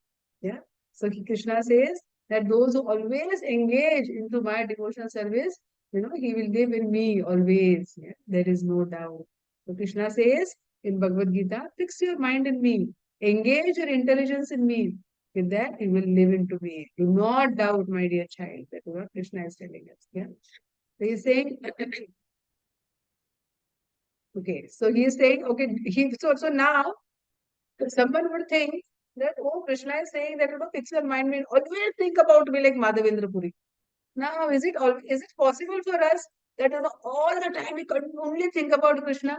Yeah. So Krishna says that those who always engage into my devotional service, he will live in me always. Yeah? There is no doubt. So Krishna says in Bhagavad Gita, fix your mind in me. Engage your intelligence in me. With that, you will live into me. Do not doubt, my dear child. That is what Krishna is telling us. Yeah. So he's saying, okay. So he is saying, okay. So now someone would think that Krishna is saying that fix your mind. Mean always think about me like Madhavendra Puri. Now is it possible for us that all the time we can only think about Krishna?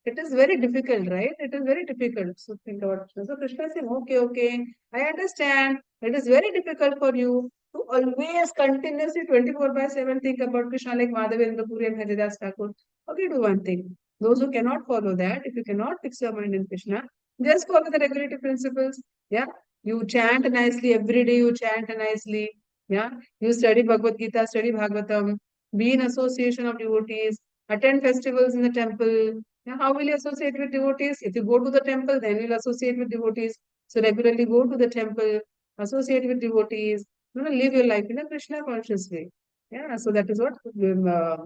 It is very difficult, right? It is very difficult. So think about Krishna. So Krishna is saying, okay, I understand. It is very difficult for you to always continuously 24/7 think about Krishna like Madhavendra Puri and Haridas Thakur. Okay, do one thing. Those who cannot follow that, if you cannot fix your mind in Krishna, just follow the regulative principles. Yeah. You chant nicely every day, you chant nicely. Yeah. You study Bhagavad Gita, study Bhagavatam, be in association of devotees, attend festivals in the temple. Now, how will you associate with devotees? If you go to the temple, then you'll associate with devotees. So regularly go to the temple, associate with devotees, live your life in a Krishna conscious way. Yeah, so that is what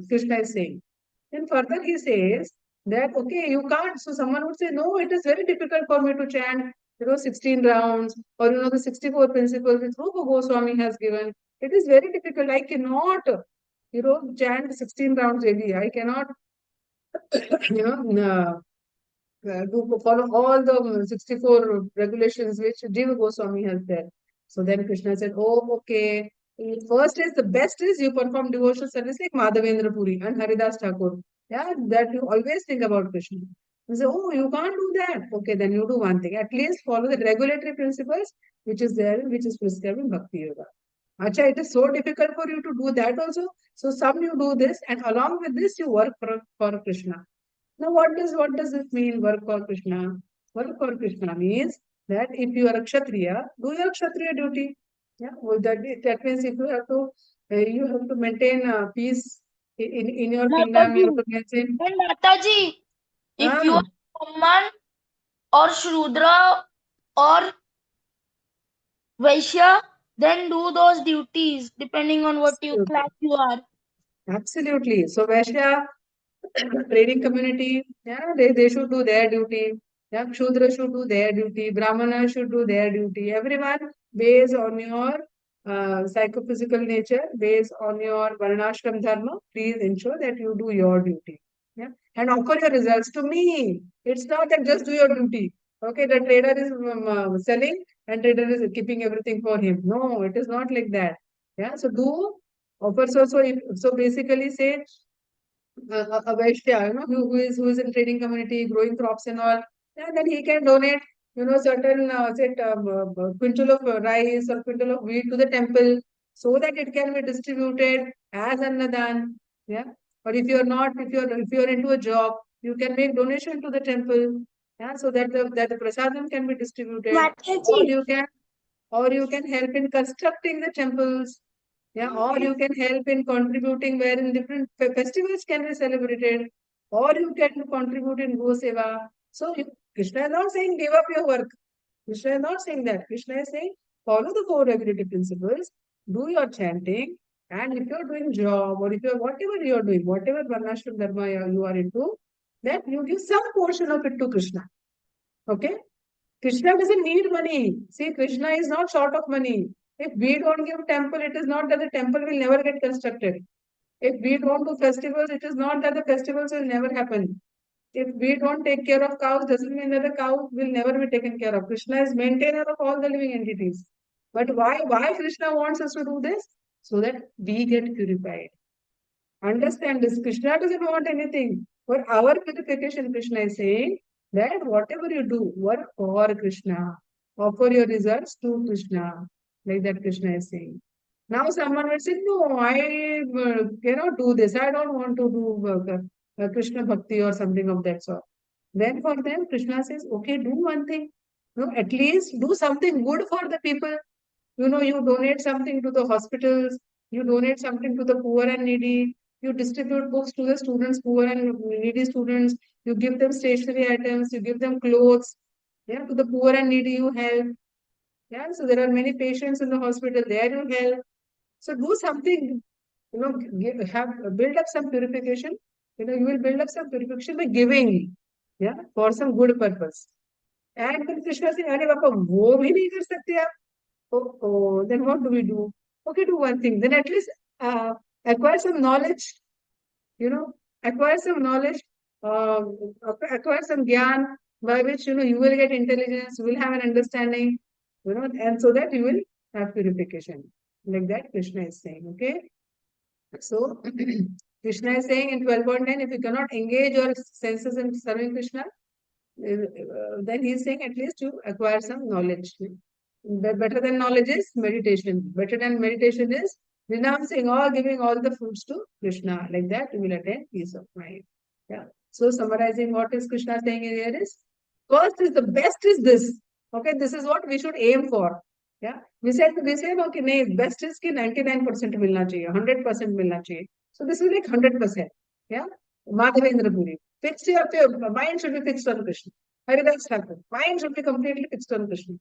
Krishna is saying. Then further he says that, okay, you can't. So someone would say, no, it is very difficult for me to chant, 16 rounds or, the 64 principles which Rupa Goswami has given. It is very difficult. I cannot, chant 16 rounds daily. I cannot, to follow all the 64 regulations which Jiva Goswami has there. So then Krishna said, oh, okay. First is the best is you perform devotional service like Madhavendra Puri and Haridas Thakur. Yeah, that you always think about Krishna. You say, oh, you can't do that. Okay, then you do one thing. At least follow the regulatory principles which is there, which is prescribed in Bhakti Yoga. Acha, it is so difficult for you to do that also. So some you do this, and along with this you work for Krishna. Now, what does it mean, work for Krishna? Work for Krishna means that if you are a Kshatriya, do your Kshatriya duty. Yeah, well, that means if you have to maintain peace in your kingdom, you have to maintain. And Mataji, if you Ah, are Brahman or Shrudra or Vaishya, then do those duties depending on what you class you are. absolutely. So Vaishya training community, yeah, they should do their duty. Yeah, Shudra should do their duty. Brahmana should do their duty. Everyone based on your psychophysical nature, based on your varnashram dharma, please ensure that you do your duty. Yeah, and offer your results to me. It's not that just do your duty. Okay, the trader is selling and trader is keeping everything for him. No, it is not like that. Yeah, so do offer. So basically say a Vaishya, who is in trading community, growing crops and all, yeah, then he can donate certain quintal of rice or quintal of wheat to the temple so that it can be distributed as annadan. Yeah. Or if you're not, if you're into a job, you can make donation to the temple. Yeah. So that the prasadam can be distributed. Or you can help in constructing the temples. Yeah. Or you can help in contributing wherein different festivals can be celebrated. Or you can contribute in Go Seva. So Krishna is not saying give up your work. Krishna is not saying that. Krishna is saying follow the four regulative principles, do your chanting, and if you're doing job or if you're whatever you're doing, whatever varnashram dharma you are into, that you give some portion of it to Krishna. Okay? Krishna doesn't need money. See, Krishna is not short of money. If we don't give temple, it is not that the temple will never get constructed. If we don't do festivals, it is not that the festivals will never happen. If we don't take care of cows, doesn't mean that the cow will never be taken care of. Krishna is maintainer of all the living entities. But why Krishna wants us to do this? So that we get purified. Understand this. Krishna doesn't want anything. For our purification, Krishna is saying that whatever you do, work for Krishna. Offer your results to Krishna. Like that Krishna is saying. Now someone will say, no, I cannot do this. I don't want to do Krishna Bhakti or something of that sort. Then for them, Krishna says, okay, do one thing. At least do something good for the people. You donate something to the hospitals, you donate something to the poor and needy, you distribute books to the students, poor and needy students, you give them stationery items, you give them clothes, yeah, to the poor and needy you help. Yeah, so there are many patients in the hospital, there you help. So do something, build up some purification. You will build up some purification by giving, yeah, for some good purpose. And then Krishna says, अरे बापा वो भी नहीं कर सकते आप. Oh, then what do we do? Okay, do one thing. Then at least acquire some knowledge. Acquire some knowledge. Uh, Acquire some gyan by which you will get intelligence. You will have an understanding. And so that you will have purification. Like that, Krishna is saying. Okay. So Krishna is saying in 12.9, if you cannot engage your senses in serving Krishna, then he is saying at least you acquire some knowledge. Better than knowledge is meditation. Better than meditation is renouncing or giving all the fruits to Krishna. Like that, you will attain peace of mind. Yeah. So summarizing what is Krishna saying here is, first is the best is this. Okay, this is what we should aim for. Yeah. We said okay, nahi, best is ki 99% milna chahiye, 100% milna chahiye. So this is like 100%. Yeah. Madhavendra Puri. Fix your mind should be fixed on Krishna. Haridas Thakur. Mind should be completely fixed on Krishna.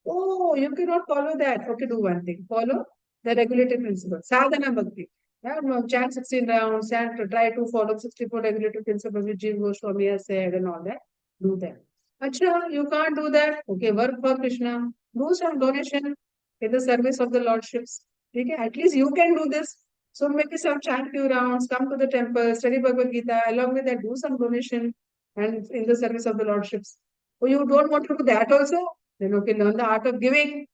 Oh, you cannot follow that. Okay, do one thing. Follow the regulative principle. Sadhana Bhakti. Yeah, chant 16 rounds, try to follow 64 regulative principles which Jiva Goswami has said and all that. Do that. Acha, you can't do that. Okay, work for Krishna. Do some donation in the service of the lordships. Okay, at least you can do this. So maybe some chant few rounds, come to the temple, study Bhagavad Gita. Along with that, do some donation and in the service of the lordships. Oh, you don't want to do that also? Then okay, learn the art of giving.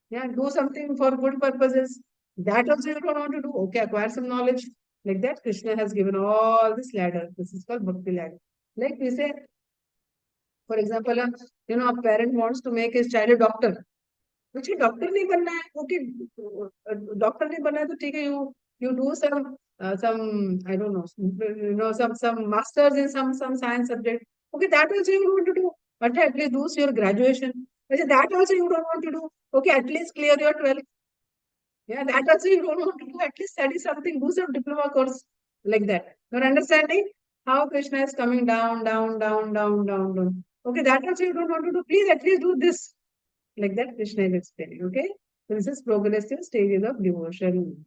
Yeah, do something for good purposes. That also you don't want to do. Okay, acquire some knowledge. Like that, Krishna has given all this ladder. This is called Bhakti ladder. Like we say, for example, a parent wants to make his child a doctor. मुझे doctor नहीं बनना है. Okay, doctor नहीं बनना है तो ठीक है, you do some I don't know, some masters in some science subject. Okay, that also you don't want to do, but at least do your graduation. That also you don't want to do. Okay, at least clear your 12th. Yeah, that also you don't want to do. At least study something, do some diploma course. Like that. You're understanding how Krishna is coming down, down, down, down, down, down. Okay, that also you don't want to do. Please at least do this. Like that Krishna is explaining. Okay, so this is progressive stages of devotion.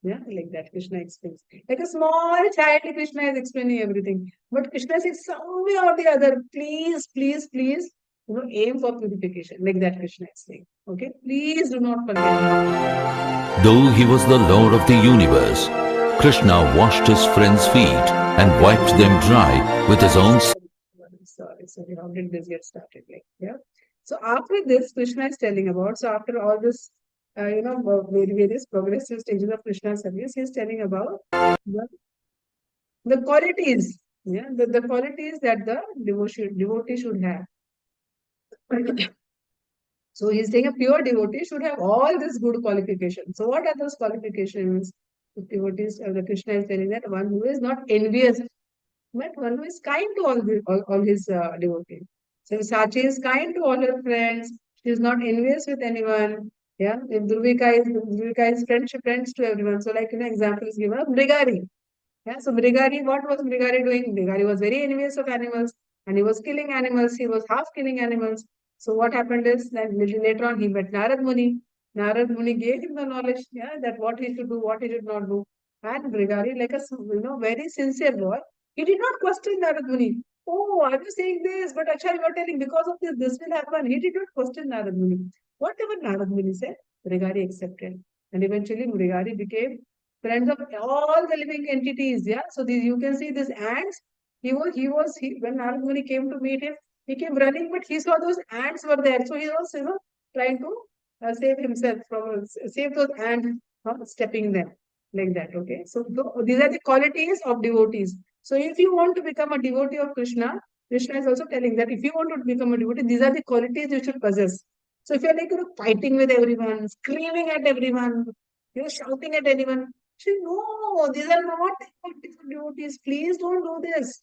Yeah, like that Krishna explains. Like a small child, Krishna is explaining everything. But Krishna says somewhere or the other, please, please, please, aim for purification. Like that Krishna is saying. Okay, please do not forget. Though he was the Lord of the universe, Krishna washed his friends' feet and wiped them dry with his own. Sorry, how did this get started? Like, yeah. So after this, Krishna is telling about, so after all this, various progressive stages of Krishna's service, he is telling about the qualities, yeah, the qualities that the devotee should have. So he's saying a pure devotee should have all these good qualifications. So what are those qualifications? The devotees, the Krishna is telling that one who is not envious, but one who is kind to all his devotees. So if Sachi is kind to all her friends, she is not envious with anyone. Yeah, if Durvika is friends to everyone. So like example is given of Brigari. Yeah, so Brigari, what was Brigari doing? Brigari was very envious of animals and he was killing animals. He was half killing animals. So what happened is that little later on he met Narad Muni. Narad Muni gave him the knowledge, yeah, that what he should do, what he should not do. And Brigari, like a very sincere boy, he did not question Narad Muni. Oh, are you saying this? But actually you are telling because of this will happen. He did not question Narad Muni. Whatever Narad Muni said, Brigari accepted. And eventually Brigari became friends of all the living entities. Yeah. So these you can see these ants. When Narad Muni came to meet him, he came running, but he saw those ants were there. So he was trying to save himself from save those ants from stepping them like that. Okay. So these are the qualities of devotees. So if you want to become a devotee of Krishna, Krishna is also telling that if you want to become a devotee, these are the qualities you should possess. So if you're like fighting with everyone, screaming at everyone, shouting at anyone, say, no, these are not devotees. Please don't do this.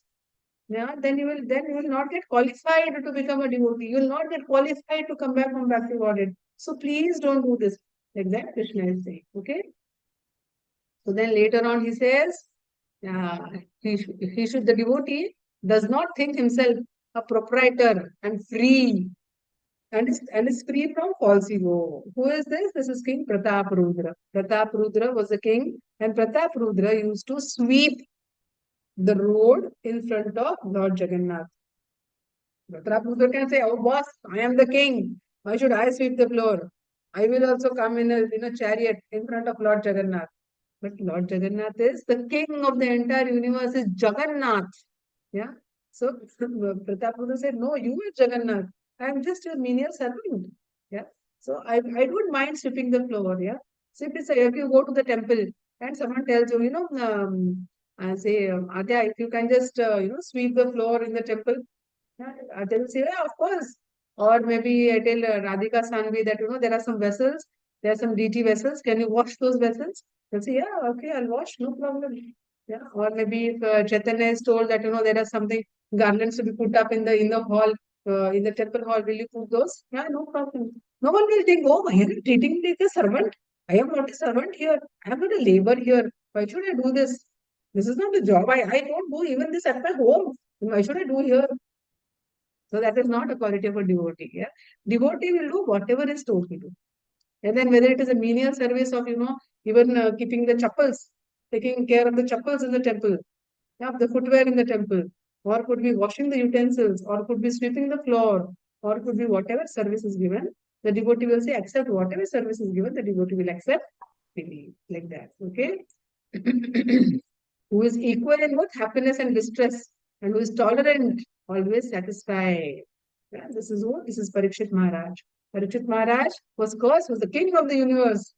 Yeah, then you will not get qualified to become a devotee. You will not get qualified to come back from Bhakti Godhead. So please don't do this. Like that Krishna is saying. Okay. So then later on he says, the devotee does not think himself a proprietor and free and is free from false ego. Who is this? This is King Pratap Rudra. Pratap Rudra was a king, and Pratap Rudra used to sweep the road in front of Lord Jagannath. Pratap Rudra can say, "Oh boss, I am the king. Why should I sweep the floor? I will also come in a chariot in front of Lord Jagannath." But Lord Jagannath is the king of the entire universe. Is Jagannath. Yeah. So Pratap Rudra said, "No, you are Jagannath. I am just your menial servant." Yeah. So I don't mind sweeping the floor. Yeah. Simply say if you go to the temple and someone tells you, say Adya, if you can just sweep the floor in the temple, yeah, they will say, yeah, of course. Or maybe I tell Radhika Sanvi that, there are some vessels, there are some DT vessels. Can you wash those vessels? They'll say, yeah, okay, I'll wash, no problem. Yeah. Or maybe if Chaitanya is told that, there are something garlands to be put up in the hall, in the temple hall, will you put those? Yeah, no problem. No one will think, oh, why are you treating me like a servant? I am not a servant here. I am not a labor here. Why should I do this? This is not a job. I don't do even this at my home. Why should I do here? So that is not a quality of a devotee. Yeah? Devotee will do whatever is told to do. And then whether it is a menial service of, even keeping the chappals, taking care of the chappals in the temple, yeah, the footwear in the temple, or could be washing the utensils, or could be sweeping the floor, or could be whatever service is given, the devotee will say, accept whatever service is given, the devotee will accept freely, like that. Okay? Who is equal in both happiness and distress, and who is tolerant, always satisfied. Yeah, this is who? This is Parikshit Maharaj. Parikshit Maharaj was cursed, was the king of the universe.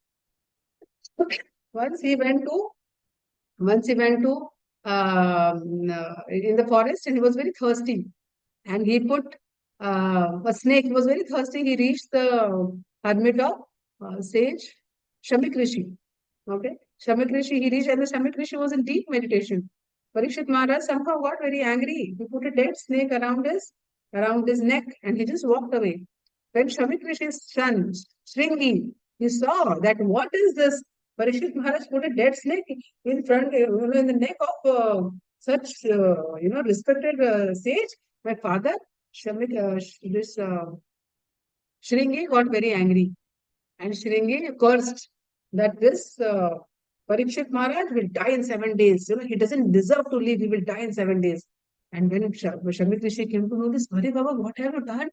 Once he went to, in the forest and he was very thirsty. And he put a snake, he was very thirsty. He reached the hermit of sage Shamik Rishi. Okay. Shamik Rishi, he reached, and the Shamik Rishi was in deep meditation. Parikshit Maharaj somehow got very angry. He put a dead snake around his neck, and he just walked away. When Shamik Rishi's son, Shringi, he saw that what is this? Parikshit Maharaj put a dead snake in front, in the neck of such, respected sage. My father, Shringi got very angry. And Shringi cursed that this Parikshit Maharaj will die in 7 days. He doesn't deserve to live. He will die in 7 days. And when Shamit Rishi came to know this, Hare Baba, what have you done?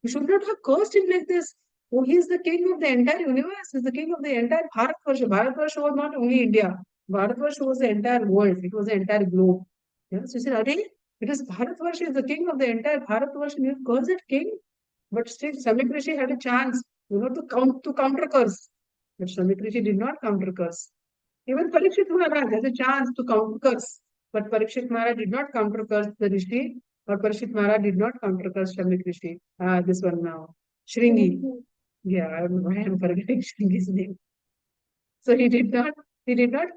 You should not have cursed him like this. Oh, he is the king of the entire universe. He is the king of the entire Bharatvarsha. Bharatvarsha was not only India. Bharatvarsha was the entire world. It was the entire globe. Yeah? So he said, Are, it is Bharatvarsha is the king of the entire Bharatvarsha. You curse that king. But still, Shamik Rishi had a chance, to counter curse. But Shamik Rishi did not counter curse. Even Parikshit Maharaj has a chance to counter curse. But Parikshit Maharaj did not counter curse the Rishi. Or Parishit Maharaj did not countercurse Shami this one now. Shringi. Yeah, I don't know why I'm forgetting Shringi's name. So he did not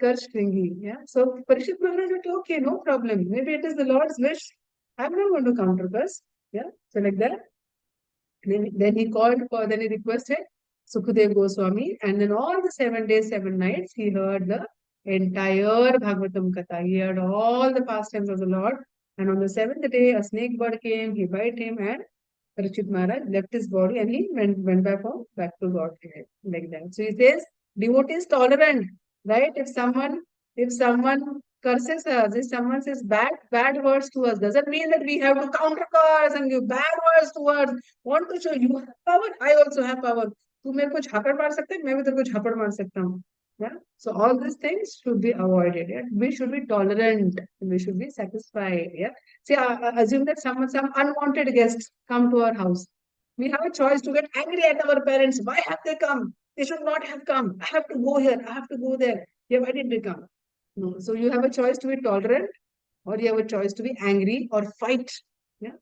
curse Shringi. Yeah. So Parishit Maharaj said, okay, no problem. Maybe it is the Lord's wish. I'm not going to counter curse. Yeah. So like that. Then he called for, then he requested Sukadev Goswami, and then all the 7 days, 7 nights, he heard the entire Bhagavatam Katha. He heard all the pastimes of the Lord. And on the 7th day, a snake bird came, he bit him, and Parikshit Maharaj left his body and he went back to God, like that. So he says, devotee is tolerant, right? If someone curses us, if someone says bad words to us, doesn't mean that we have to counter curse and give bad words to us. Want to show you have power, I also have power. तू मेरे को झापड़ मार सकते है, मैं भी तेरे को झापड़ मार सकता हूँ. Yeah. So all these things should be avoided. Yeah. We should be tolerant. We should be satisfied. Yeah. See, assume that some unwanted guests come to our house. We have a choice to get angry at our parents. Why have they come? They should not have come. I have to go here. I have to go there. Yeah, why did they come? No. So you have a choice to be tolerant, or you have a choice to be angry or fight. Yeah.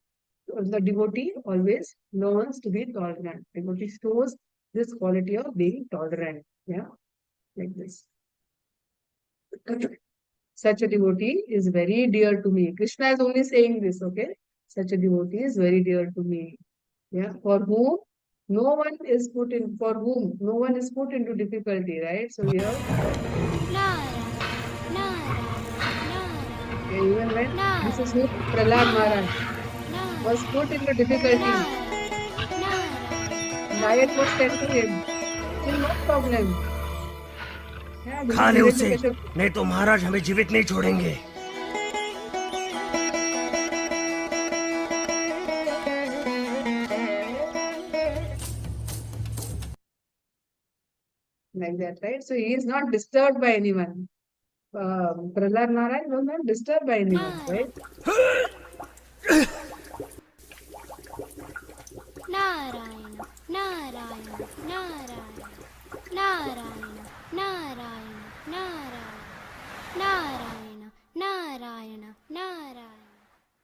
So the devotee always learns to be tolerant. Devotee shows this quality of being tolerant. Yeah. Like this. Such a devotee is very dear to me. Krishna is only saying this, okay? Such a devotee is very dear to me. Yeah, for whom no one is put into difficulty, right? So here, even when this is who Prahlad Maharaj was put into difficulty, diet was sent to him. Still no problem. Yeah, खा ले उसे, नहीं तो महाराज हमें जीवित नहीं छोड़ेंगे. Like that, right? So he is not disturbed by anyone. Prahlad Maharaj was not disturbed by anyone, right? Narayana, Narayana, Narayana, Narayana, Narayana, Narayana, Narayana, Narayana, Narayana,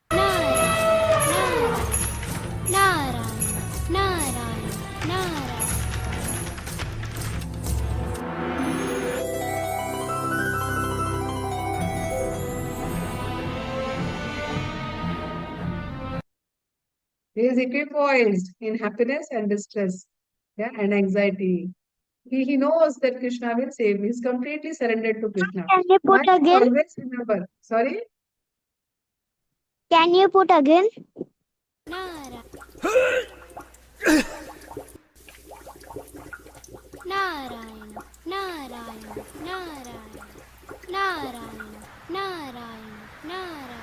Narayana, Narayana, Narayana. He is equipoised in happiness and distress, yeah, and anxiety. He knows that Krishna will save him. He is completely surrendered to Krishna. Can you put But again? always remember. Sorry? Can you put again? Narayana, Narayana, Narayana, Narayana, Narayana, Narayana,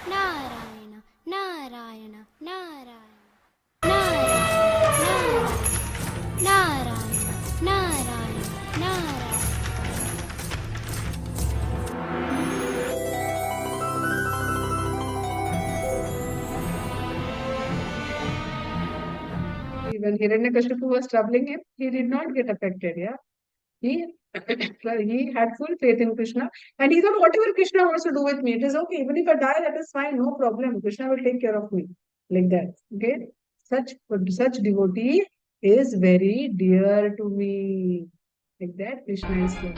Narayana, Narayana, Narayana, Narayana, Narayana, Narayana. When Hiranyakashipu was troubling him, he did not get affected, yeah. He had full faith in Krishna, and he thought, whatever Krishna wants to do with me, it is okay. Even if I die, that is fine, no problem. Krishna will take care of me, like that. Okay, such devotee is very dear to me, like that. Krishna is saying.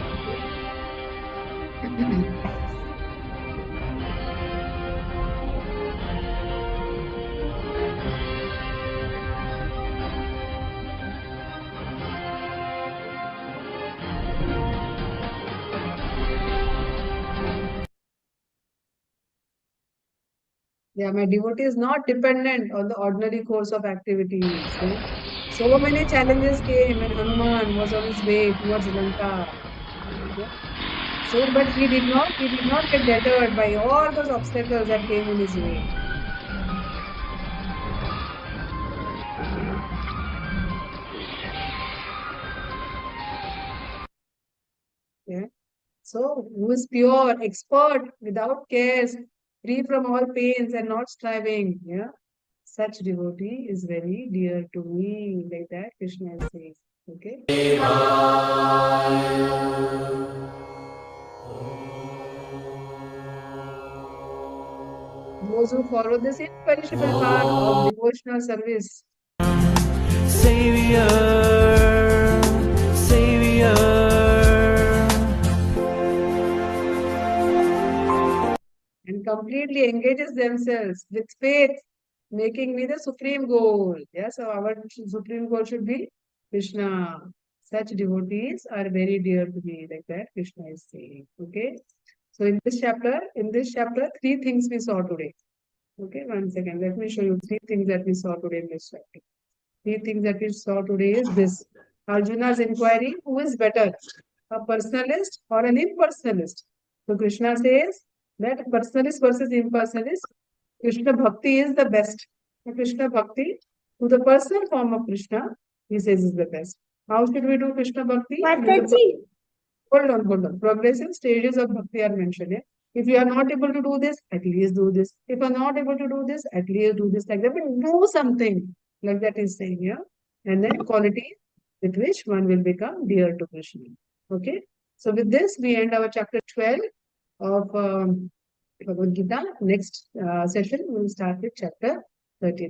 Yeah, my devotee is not dependent on the ordinary course of activities. So many challenges came when Hanuman was on his way towards Lanka. Yeah. So, but he did not get deterred by all those obstacles that came in his way. Yeah. So, who is pure, expert, without cares, free from all pains and not striving. Yeah. Such devotee is very dear to me, like that Krishna says. Okay. those who follow this imperishable path of devotional service. Savior, Savior. And completely engages themselves with faith, making me the supreme goal. Yes, so our supreme goal should be Krishna. Such devotees are very dear to me, like that Krishna is saying. Okay. So in this chapter, three things we saw today. Okay, one second. Let me show you three things that we saw today in this chapter. Three things that we saw today is this. Arjuna's inquiry, who is better, a personalist or an impersonalist? So Krishna says that personalist versus impersonalist, Krishna Bhakti is the best. So Krishna Bhakti, to the personal form of Krishna, he says is the best. How should we do Krishna Bhakti? Hold on. Progressive stages of Bhakti are mentioned here. If you are not able to do this, at least do this. If you are not able to do this, at least do this. Like that, but do something. Like that is saying here. And then quality with which one will become dear to Krishna. Okay. So with this, we end our chapter 12 of Bhagavad Gita. Next session, we will start with chapter 13.